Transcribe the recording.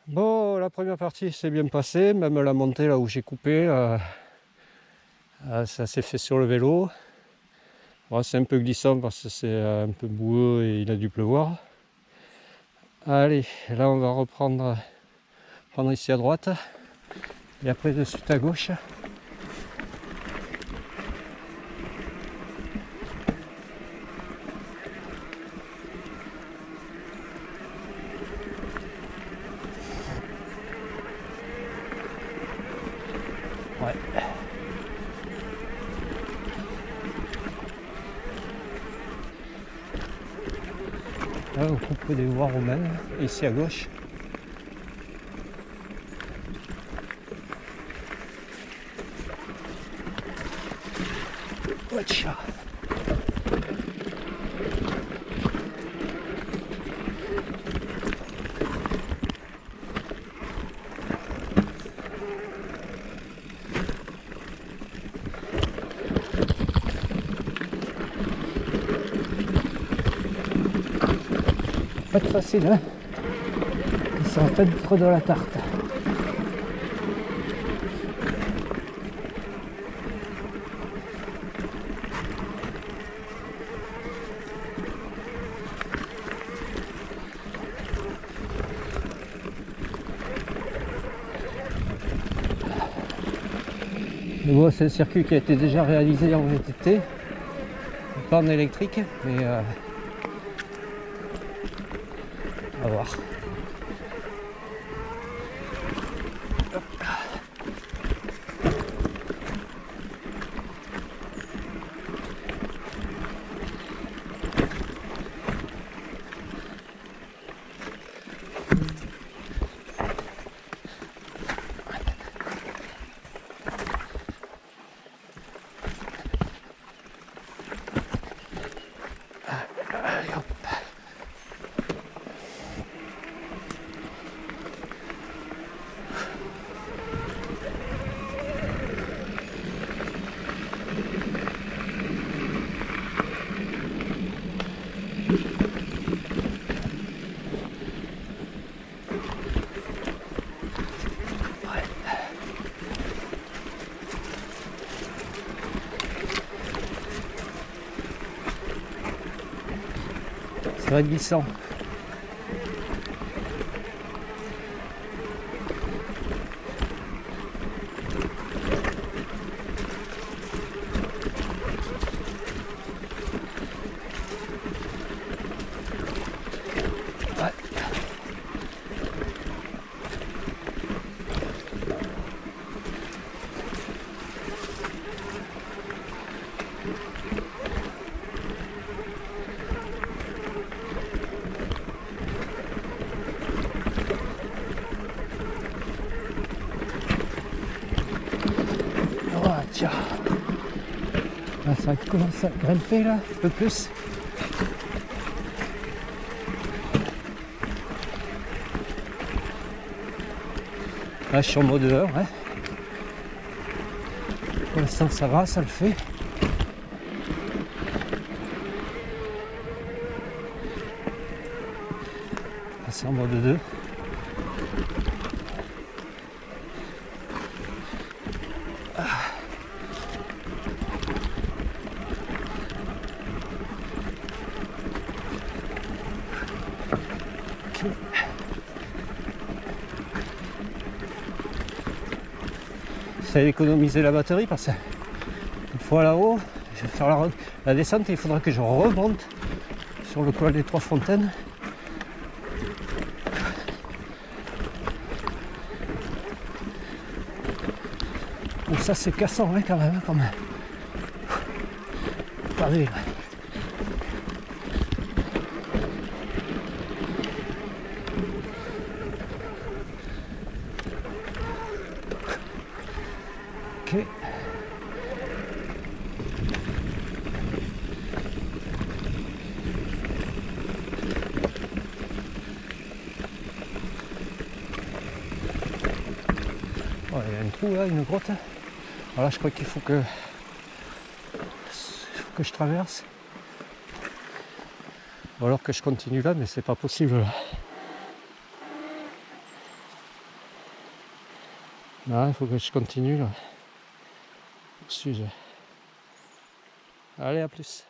Bon, la première partie s'est bien passée, même la montée là où j'ai coupé, ça s'est fait sur le vélo. Bon, c'est un peu glissant parce que c'est un peu boueux et il a dû pleuvoir. Allez, là on va reprendre prendre ici à droite et après de suite à gauche. Ouais. Là on coupe des voies romaines, ici à gauche. Watcha. Pas de facile, hein. Ça va pas être de la tarte. Mais bon, c'est un circuit qui a été déjà réalisé en VTT, pas en électrique, mais à voir. Allez, hop. Ça va être glissant. Ouais. Tiens, là ça commence à grimper là, un peu plus. Là je suis en mode 1, hein. Pour l'instant ça va, ça le fait. Là c'est en mode 2. Ça va économiser la batterie parce qu'une fois là-haut, je vais faire la descente et il faudra que je remonte sur le col des Trois Fontaines. Donc ça c'est cassant hein, quand même. Regardez là. Ok. Oh, il y a un trou là, une grotte. Voilà, je crois qu'il faut que je traverse. Ou alors que je continue là, mais c'est pas possible là. il faut que je continue là, au sujet. Allez, à plus.